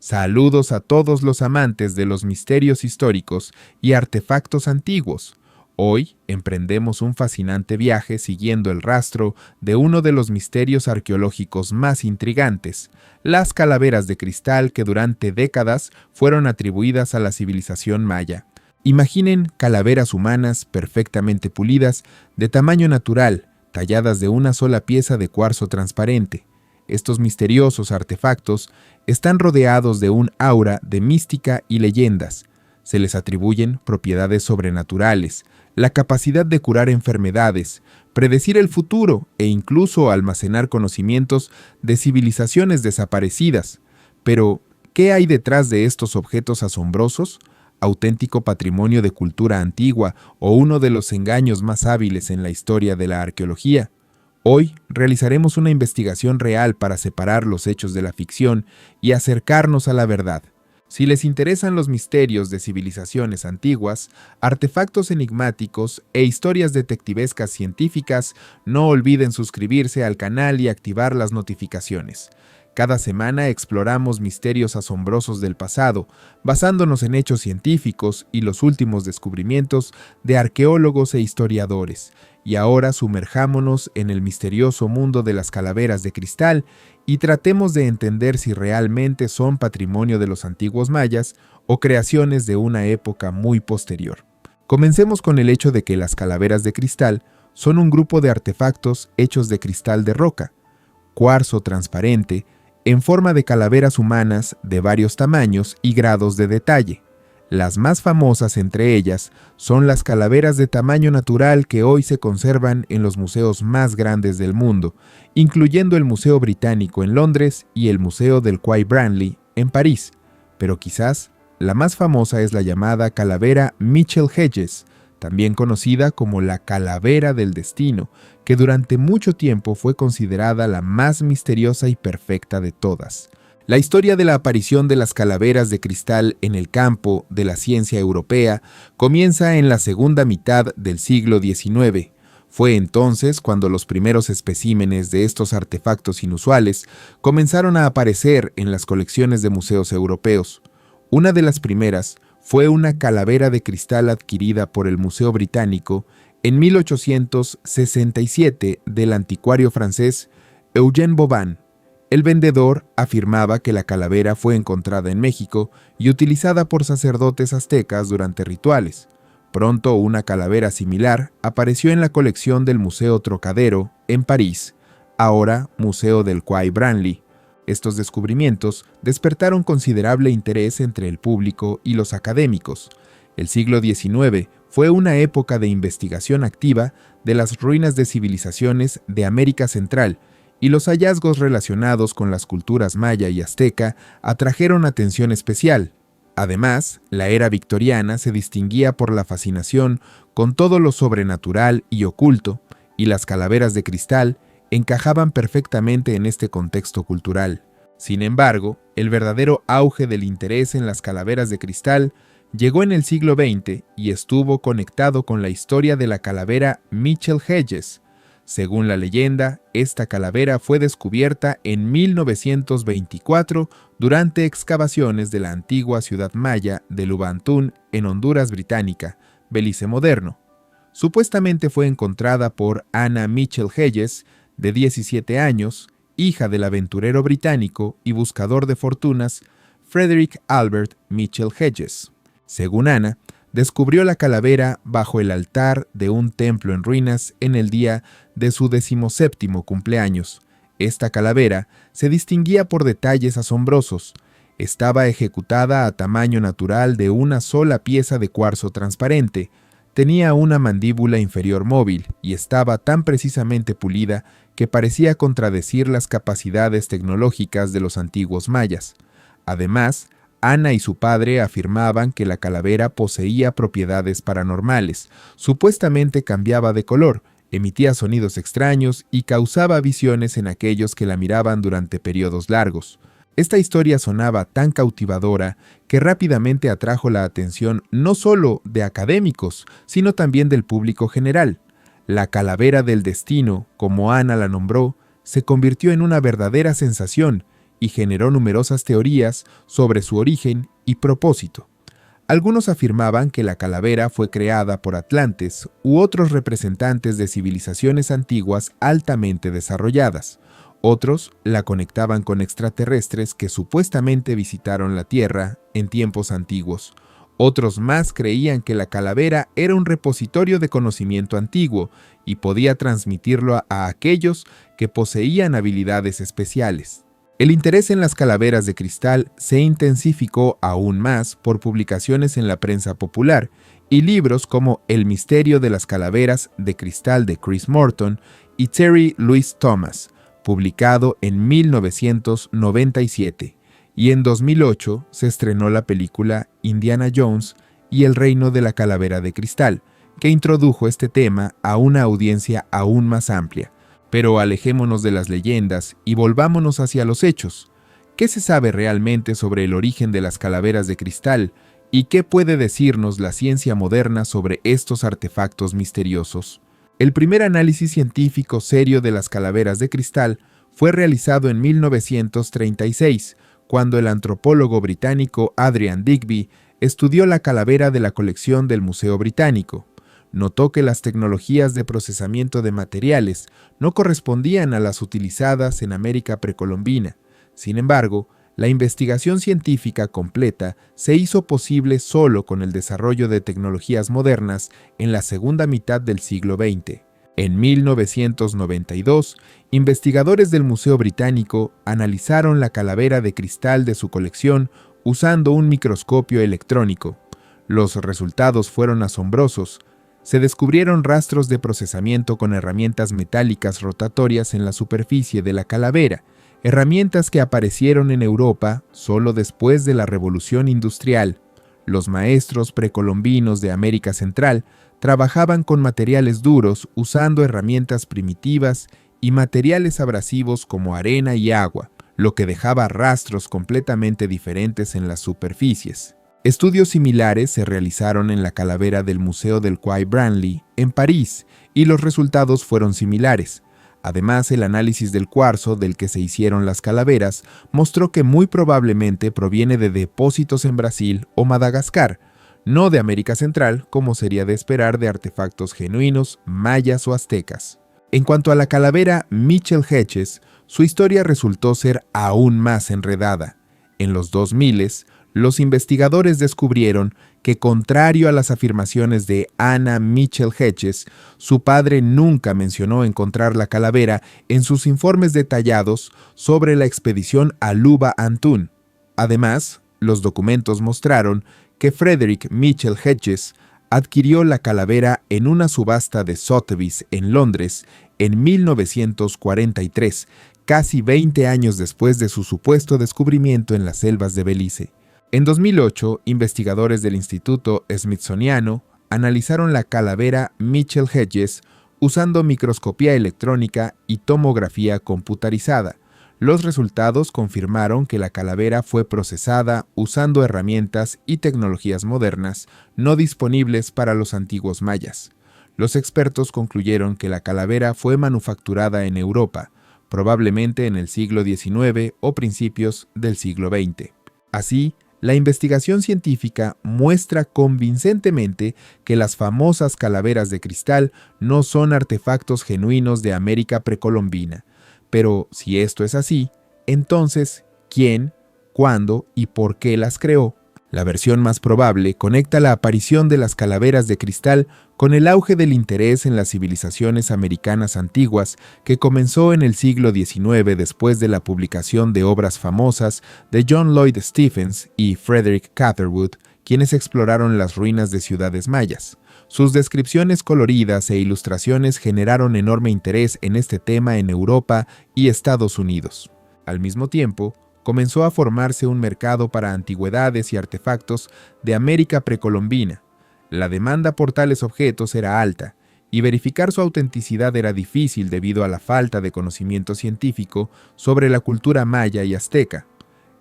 Saludos a todos los amantes de los misterios históricos y artefactos antiguos. Hoy emprendemos un fascinante viaje siguiendo el rastro de uno de los misterios arqueológicos más intrigantes, las calaveras de cristal que durante décadas fueron atribuidas a la civilización maya. Imaginen calaveras humanas perfectamente pulidas, de tamaño natural, talladas de una sola pieza de cuarzo transparente. Estos misteriosos artefactos están rodeados de un aura de mística y leyendas. Se les atribuyen propiedades sobrenaturales, la capacidad de curar enfermedades, predecir el futuro e incluso almacenar conocimientos de civilizaciones desaparecidas. Pero, ¿qué hay detrás de estos objetos asombrosos? ¿Auténtico patrimonio de cultura antigua o uno de los engaños más hábiles en la historia de la arqueología? Hoy realizaremos una investigación real para separar los hechos de la ficción y acercarnos a la verdad. Si les interesan los misterios de civilizaciones antiguas, artefactos enigmáticos e historias detectivescas científicas, no olviden suscribirse al canal y activar las notificaciones. Cada semana exploramos misterios asombrosos del pasado, basándonos en hechos científicos y los últimos descubrimientos de arqueólogos e historiadores. Y ahora sumerjámonos en el misterioso mundo de las calaveras de cristal y tratemos de entender si realmente son patrimonio de los antiguos mayas o creaciones de una época muy posterior. Comencemos con el hecho de que las calaveras de cristal son un grupo de artefactos hechos de cristal de roca, cuarzo transparente, en forma de calaveras humanas de varios tamaños y grados de detalle. Las más famosas entre ellas son las calaveras de tamaño natural que hoy se conservan en los museos más grandes del mundo, incluyendo el Museo Británico en Londres y el Museo del Quai Branly en París. Pero quizás la más famosa es la llamada calavera Mitchell Hedges, también conocida como la calavera del destino, que durante mucho tiempo fue considerada la más misteriosa y perfecta de todas. La historia de la aparición de las calaveras de cristal en el campo de la ciencia europea comienza en la segunda mitad del siglo XIX. Fue entonces cuando los primeros especímenes de estos artefactos inusuales comenzaron a aparecer en las colecciones de museos europeos. Una de las primeras fue una calavera de cristal adquirida por el Museo Británico en 1867 del anticuario francés Eugène Boban. El vendedor afirmaba que la calavera fue encontrada en México y utilizada por sacerdotes aztecas durante rituales. Pronto una calavera similar apareció en la colección del Museo Trocadero, en París, ahora Museo del Quai Branly. Estos descubrimientos despertaron considerable interés entre el público y los académicos. El siglo XIX fue una época de investigación activa de las ruinas de civilizaciones de América Central, y los hallazgos relacionados con las culturas maya y azteca atrajeron atención especial. Además, la era victoriana se distinguía por la fascinación con todo lo sobrenatural y oculto, y las calaveras de cristal encajaban perfectamente en este contexto cultural. Sin embargo, el verdadero auge del interés en las calaveras de cristal llegó en el siglo XX y estuvo conectado con la historia de la calavera Mitchell Hedges. Según la leyenda, esta calavera fue descubierta en 1924 durante excavaciones de la antigua ciudad maya de Lubantún en Honduras Británica, Belice moderno. Supuestamente fue encontrada por Anna Mitchell Hedges, de 17 años, hija del aventurero británico y buscador de fortunas Frederick Albert Mitchell Hedges. Según Anna, descubrió la calavera bajo el altar de un templo en ruinas en el día de su 17º cumpleaños. Esta calavera se distinguía por detalles asombrosos. Estaba ejecutada a tamaño natural de una sola pieza de cuarzo transparente. Tenía una mandíbula inferior móvil y estaba tan precisamente pulida que parecía contradecir las capacidades tecnológicas de los antiguos mayas. Además, Ana y su padre afirmaban que la calavera poseía propiedades paranormales. Supuestamente cambiaba de color, emitía sonidos extraños y causaba visiones en aquellos que la miraban durante periodos largos. Esta historia sonaba tan cautivadora que rápidamente atrajo la atención no solo de académicos, sino también del público general. La calavera del destino, como Ana la nombró, se convirtió en una verdadera sensación y generó numerosas teorías sobre su origen y propósito. Algunos afirmaban que la calavera fue creada por atlantes u otros representantes de civilizaciones antiguas altamente desarrolladas. Otros la conectaban con extraterrestres que supuestamente visitaron la Tierra en tiempos antiguos. Otros más creían que la calavera era un repositorio de conocimiento antiguo y podía transmitirlo a aquellos que poseían habilidades especiales. El interés en las calaveras de cristal se intensificó aún más por publicaciones en la prensa popular y libros como El misterio de las calaveras de cristal de Chris Morton y Terry Louis Thomas, publicado en 1997, y en 2008 se estrenó la película Indiana Jones y el reino de la calavera de cristal, que introdujo este tema a una audiencia aún más amplia. Pero alejémonos de las leyendas y volvámonos hacia los hechos. ¿Qué se sabe realmente sobre el origen de las calaveras de cristal y qué puede decirnos la ciencia moderna sobre estos artefactos misteriosos? El primer análisis científico serio de las calaveras de cristal fue realizado en 1936, cuando el antropólogo británico Adrian Digby estudió la calavera de la colección del Museo Británico. Notó que las tecnologías de procesamiento de materiales no correspondían a las utilizadas en América precolombina. Sin embargo, la investigación científica completa se hizo posible solo con el desarrollo de tecnologías modernas en la segunda mitad del siglo XX. En 1992, investigadores del Museo Británico analizaron la calavera de cristal de su colección usando un microscopio electrónico. Los resultados fueron asombrosos. Se descubrieron rastros de procesamiento con herramientas metálicas rotatorias en la superficie de la calavera, herramientas que aparecieron en Europa solo después de la Revolución Industrial. Los maestros precolombinos de América Central trabajaban con materiales duros usando herramientas primitivas y materiales abrasivos como arena y agua, lo que dejaba rastros completamente diferentes en las superficies. Estudios similares se realizaron en la calavera del Museo del Quai Branly, en París, y los resultados fueron similares. Además, el análisis del cuarzo del que se hicieron las calaveras mostró que muy probablemente proviene de depósitos en Brasil o Madagascar, no de América Central, como sería de esperar de artefactos genuinos, mayas o aztecas. En cuanto a la calavera Mitchell Hedges, su historia resultó ser aún más enredada. En los 2000, los investigadores descubrieron que, contrario a las afirmaciones de Anna Mitchell Hedges, su padre nunca mencionó encontrar la calavera en sus informes detallados sobre la expedición a Luba Antún. Además, los documentos mostraron que Frederick Mitchell Hedges adquirió la calavera en una subasta de Sotheby's en Londres en 1943, casi 20 años después de su supuesto descubrimiento en las selvas de Belice. En 2008, investigadores del Instituto Smithsoniano analizaron la calavera Mitchell Hedges usando microscopía electrónica y tomografía computarizada. Los resultados confirmaron que la calavera fue procesada usando herramientas y tecnologías modernas no disponibles para los antiguos mayas. Los expertos concluyeron que la calavera fue manufacturada en Europa, probablemente en el siglo XIX o principios del siglo XX. Así, la investigación científica muestra convincentemente que las famosas calaveras de cristal no son artefactos genuinos de América precolombina. Pero si esto es así, entonces, ¿quién, cuándo y por qué las creó? La versión más probable conecta la aparición de las calaveras de cristal con el auge del interés en las civilizaciones americanas antiguas que comenzó en el siglo XIX después de la publicación de obras famosas de John Lloyd Stephens y Frederick Catherwood, quienes exploraron las ruinas de ciudades mayas. Sus descripciones coloridas e ilustraciones generaron enorme interés en este tema en Europa y Estados Unidos. Al mismo tiempo, comenzó a formarse un mercado para antigüedades y artefactos de América precolombina. La demanda por tales objetos era alta, y verificar su autenticidad era difícil debido a la falta de conocimiento científico sobre la cultura maya y azteca.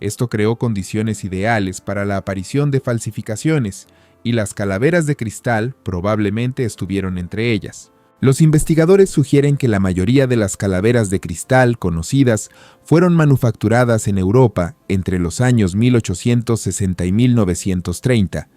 Esto creó condiciones ideales para la aparición de falsificaciones, y las calaveras de cristal probablemente estuvieron entre ellas. Los investigadores sugieren que la mayoría de las calaveras de cristal conocidas fueron manufacturadas en Europa entre los años 1860 y 1930.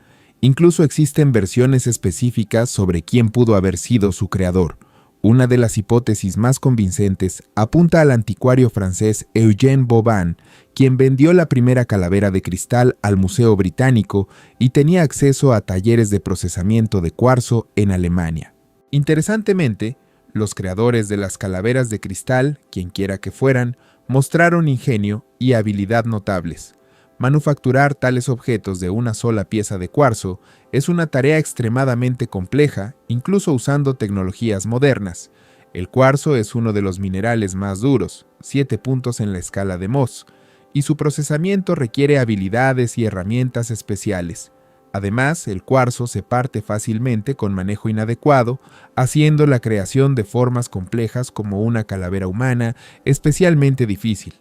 Incluso existen versiones específicas sobre quién pudo haber sido su creador. Una de las hipótesis más convincentes apunta al anticuario francés Eugène Boban, quien vendió la primera calavera de cristal al Museo Británico y tenía acceso a talleres de procesamiento de cuarzo en Alemania. Interesantemente, los creadores de las calaveras de cristal, quienquiera que fueran, mostraron ingenio y habilidad notables. Manufacturar tales objetos de una sola pieza de cuarzo es una tarea extremadamente compleja, incluso usando tecnologías modernas. El cuarzo es uno de los minerales más duros, 7 puntos en la escala de Mohs, y su procesamiento requiere habilidades y herramientas especiales. Además, el cuarzo se parte fácilmente con manejo inadecuado, haciendo la creación de formas complejas como una calavera humana especialmente difícil.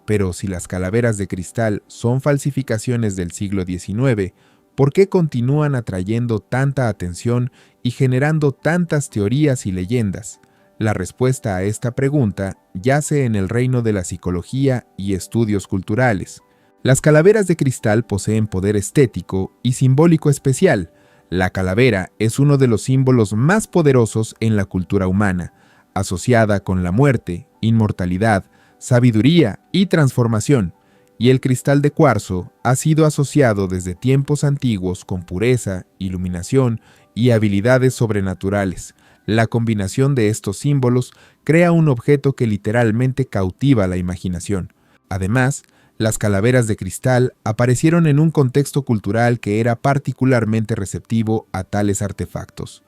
Pero si las calaveras de cristal son falsificaciones del siglo XIX, ¿por qué continúan atrayendo tanta atención y generando tantas teorías y leyendas? La respuesta a esta pregunta yace en el reino de la psicología y estudios culturales. Las calaveras de cristal poseen poder estético y simbólico especial. La calavera es uno de los símbolos más poderosos en la cultura humana, asociada con la muerte, inmortalidad, sabiduría y transformación, y el cristal de cuarzo ha sido asociado desde tiempos antiguos con pureza, iluminación y habilidades sobrenaturales. La combinación de estos símbolos crea un objeto que literalmente cautiva la imaginación. Además, las calaveras de cristal aparecieron en un contexto cultural que era particularmente receptivo a tales artefactos.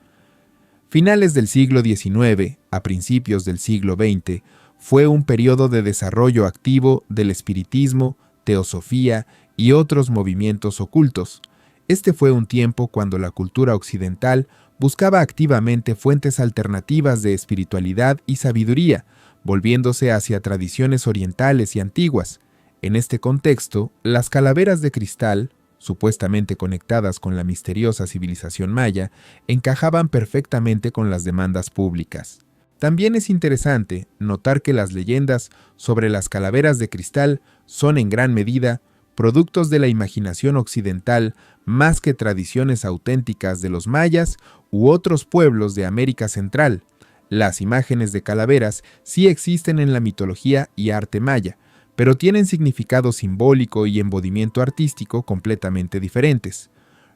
Finales del siglo XIX a principios del siglo XX fue un periodo de desarrollo activo del espiritismo, teosofía y otros movimientos ocultos. Este fue un tiempo cuando la cultura occidental buscaba activamente fuentes alternativas de espiritualidad y sabiduría, volviéndose hacia tradiciones orientales y antiguas. En este contexto, las calaveras de cristal, supuestamente conectadas con la misteriosa civilización maya, encajaban perfectamente con las demandas públicas. También es interesante notar que las leyendas sobre las calaveras de cristal son en gran medida productos de la imaginación occidental más que tradiciones auténticas de los mayas u otros pueblos de América Central. Las imágenes de calaveras sí existen en la mitología y arte maya, pero tienen significado simbólico y embodimiento artístico completamente diferentes.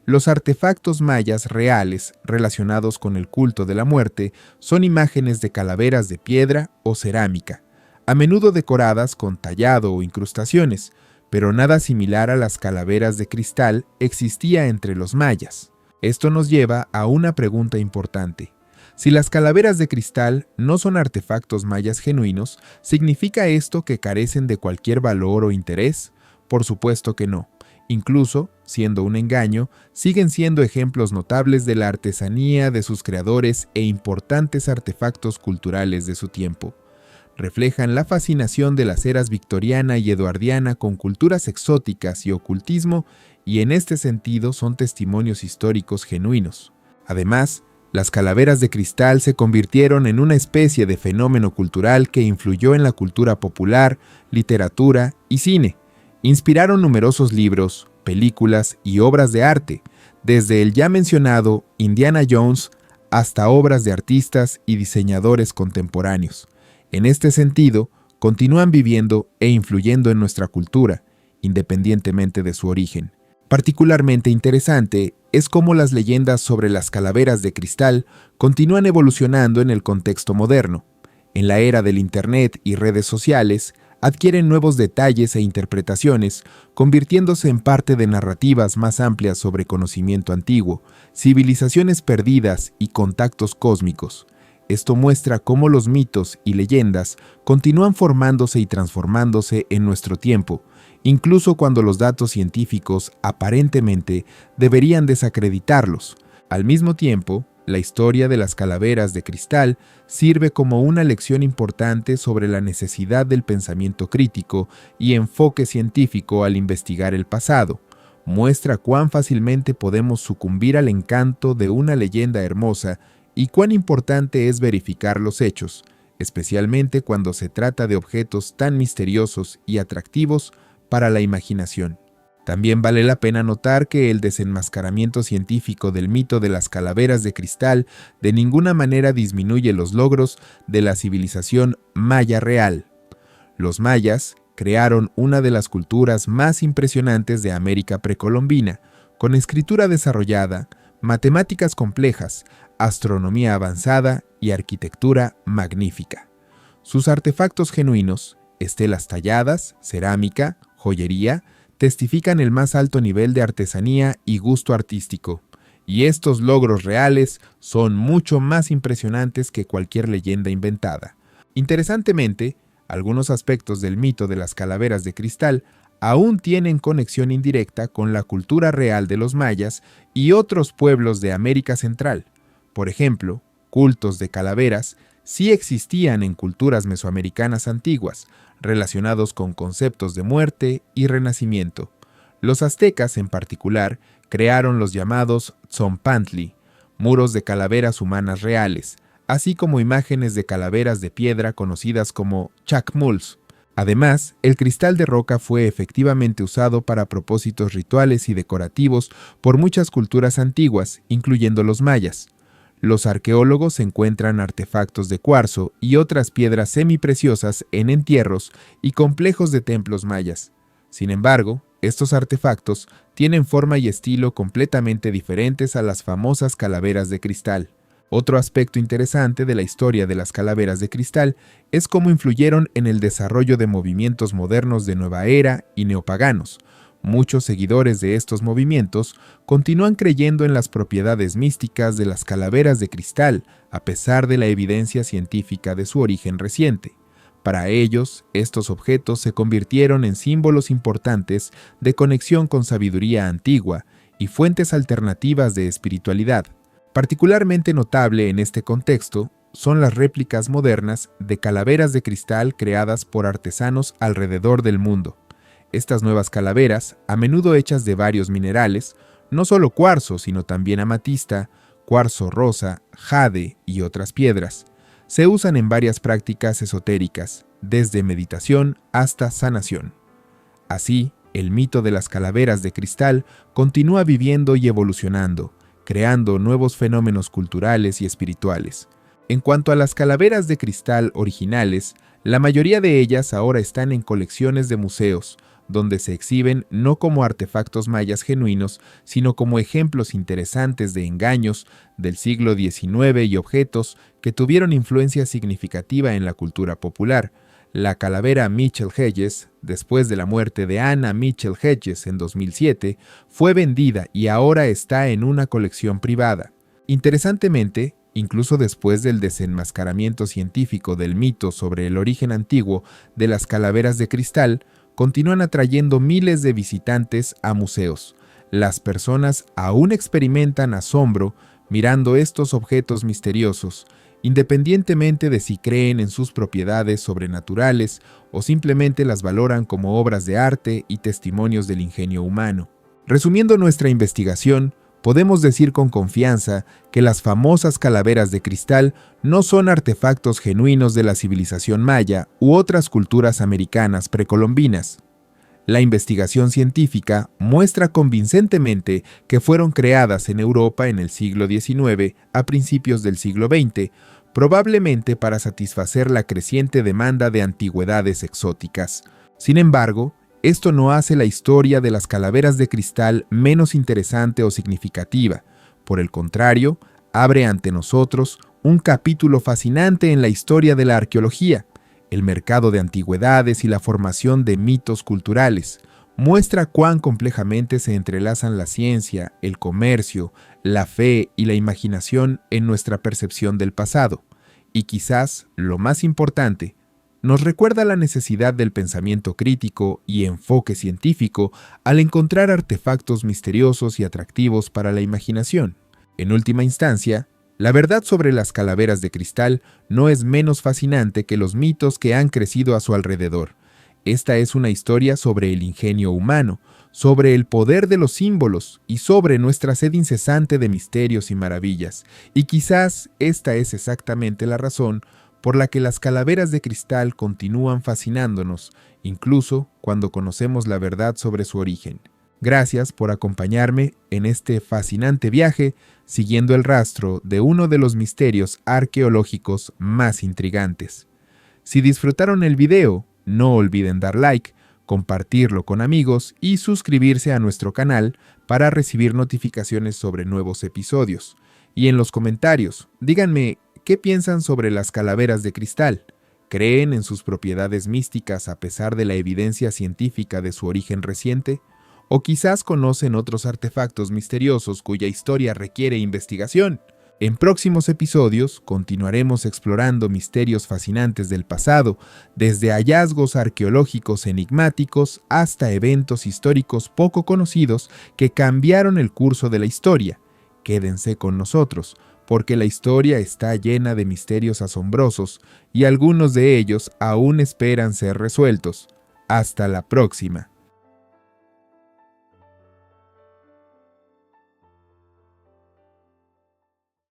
Los artefactos mayas reales relacionados con el culto de la muerte son imágenes de calaveras de piedra o cerámica, a menudo decoradas con tallado o incrustaciones, pero nada similar a las calaveras de cristal existía entre los mayas. Esto nos lleva a una pregunta importante. Si las calaveras de cristal no son artefactos mayas genuinos, ¿significa esto que carecen de cualquier valor o interés? Por supuesto que no. Incluso, siendo un engaño, siguen siendo ejemplos notables de la artesanía de sus creadores e importantes artefactos culturales de su tiempo. Reflejan la fascinación de las eras victoriana y eduardiana con culturas exóticas y ocultismo, y en este sentido son testimonios históricos genuinos. Además, las calaveras de cristal se convirtieron en una especie de fenómeno cultural que influyó en la cultura popular, literatura y cine. Inspiraron numerosos libros, películas y obras de arte, desde el ya mencionado Indiana Jones hasta obras de artistas y diseñadores contemporáneos. En este sentido, continúan viviendo e influyendo en nuestra cultura, independientemente de su origen. Particularmente interesante es cómo las leyendas sobre las calaveras de cristal continúan evolucionando en el contexto moderno. En la era del Internet y redes sociales, adquieren nuevos detalles e interpretaciones, convirtiéndose en parte de narrativas más amplias sobre conocimiento antiguo, civilizaciones perdidas y contactos cósmicos. Esto muestra cómo los mitos y leyendas continúan formándose y transformándose en nuestro tiempo, incluso cuando los datos científicos aparentemente deberían desacreditarlos. Al mismo tiempo, la historia de las calaveras de cristal sirve como una lección importante sobre la necesidad del pensamiento crítico y enfoque científico al investigar el pasado. Muestra cuán fácilmente podemos sucumbir al encanto de una leyenda hermosa y cuán importante es verificar los hechos, especialmente cuando se trata de objetos tan misteriosos y atractivos para la imaginación. También vale la pena notar que el desenmascaramiento científico del mito de las calaveras de cristal de ninguna manera disminuye los logros de la civilización maya real. Los mayas crearon una de las culturas más impresionantes de América precolombina, con escritura desarrollada, matemáticas complejas, astronomía avanzada y arquitectura magnífica. Sus artefactos genuinos, estelas talladas, cerámica, joyería, testifican el más alto nivel de artesanía y gusto artístico, y estos logros reales son mucho más impresionantes que cualquier leyenda inventada. Interesantemente, algunos aspectos del mito de las calaveras de cristal aún tienen conexión indirecta con la cultura real de los mayas y otros pueblos de América Central. Por ejemplo, cultos de calaveras sí existían en culturas mesoamericanas antiguas, relacionados con conceptos de muerte y renacimiento. Los aztecas, en particular, crearon los llamados tzompantli, muros de calaveras humanas reales, así como imágenes de calaveras de piedra conocidas como chacmuls. Además, el cristal de roca fue efectivamente usado para propósitos rituales y decorativos por muchas culturas antiguas, incluyendo los mayas. Los arqueólogos encuentran artefactos de cuarzo y otras piedras semipreciosas en entierros y complejos de templos mayas. Sin embargo, estos artefactos tienen forma y estilo completamente diferentes a las famosas calaveras de cristal. Otro aspecto interesante de la historia de las calaveras de cristal es cómo influyeron en el desarrollo de movimientos modernos de nueva era y neopaganos. Muchos seguidores de estos movimientos continúan creyendo en las propiedades místicas de las calaveras de cristal, a pesar de la evidencia científica de su origen reciente. Para ellos, estos objetos se convirtieron en símbolos importantes de conexión con sabiduría antigua y fuentes alternativas de espiritualidad. Particularmente notable en este contexto son las réplicas modernas de calaveras de cristal creadas por artesanos alrededor del mundo. Estas nuevas calaveras, a menudo hechas de varios minerales, no solo cuarzo, sino también amatista, cuarzo rosa, jade y otras piedras, se usan en varias prácticas esotéricas, desde meditación hasta sanación. Así, el mito de las calaveras de cristal continúa viviendo y evolucionando, creando nuevos fenómenos culturales y espirituales. En cuanto a las calaveras de cristal originales, la mayoría de ellas ahora están en colecciones de museos, donde se exhiben no como artefactos mayas genuinos, sino como ejemplos interesantes de engaños del siglo XIX y objetos que tuvieron influencia significativa en la cultura popular. La calavera Mitchell Hedges, después de la muerte de Anna Mitchell Hedges en 2007, fue vendida y ahora está en una colección privada. Interesantemente, incluso después del desenmascaramiento científico del mito sobre el origen antiguo de las calaveras de cristal, continúan atrayendo miles de visitantes a museos. Las personas aún experimentan asombro mirando estos objetos misteriosos, independientemente de si creen en sus propiedades sobrenaturales o simplemente las valoran como obras de arte y testimonios del ingenio humano. Resumiendo nuestra investigación, podemos decir con confianza que las famosas calaveras de cristal no son artefactos genuinos de la civilización maya u otras culturas americanas precolombinas. La investigación científica muestra convincentemente que fueron creadas en Europa en el siglo XIX a principios del siglo XX, probablemente para satisfacer la creciente demanda de antigüedades exóticas. Sin embargo, esto no hace la historia de las calaveras de cristal menos interesante o significativa. Por el contrario, abre ante nosotros un capítulo fascinante en la historia de la arqueología, el mercado de antigüedades y la formación de mitos culturales. Muestra cuán complejamente se entrelazan la ciencia, el comercio, la fe y la imaginación en nuestra percepción del pasado. Y quizás, lo más importante, nos recuerda la necesidad del pensamiento crítico y enfoque científico al encontrar artefactos misteriosos y atractivos para la imaginación. En última instancia, la verdad sobre las calaveras de cristal no es menos fascinante que los mitos que han crecido a su alrededor. Esta es una historia sobre el ingenio humano, sobre el poder de los símbolos y sobre nuestra sed incesante de misterios y maravillas. Y quizás esta es exactamente la razón por la que las calaveras de cristal continúan fascinándonos, incluso cuando conocemos la verdad sobre su origen. Gracias por acompañarme en este fascinante viaje siguiendo el rastro de uno de los misterios arqueológicos más intrigantes. Si disfrutaron el video, no olviden dar like, compartirlo con amigos y suscribirse a nuestro canal para recibir notificaciones sobre nuevos episodios. Y en los comentarios, díganme qué piensan sobre las calaveras de cristal. ¿Creen en sus propiedades místicas a pesar de la evidencia científica de su origen reciente? ¿O quizás conocen otros artefactos misteriosos cuya historia requiere investigación? En próximos episodios continuaremos explorando misterios fascinantes del pasado, desde hallazgos arqueológicos enigmáticos hasta eventos históricos poco conocidos que cambiaron el curso de la historia. Quédense con nosotros, porque la historia está llena de misterios asombrosos y algunos de ellos aún esperan ser resueltos. Hasta la próxima.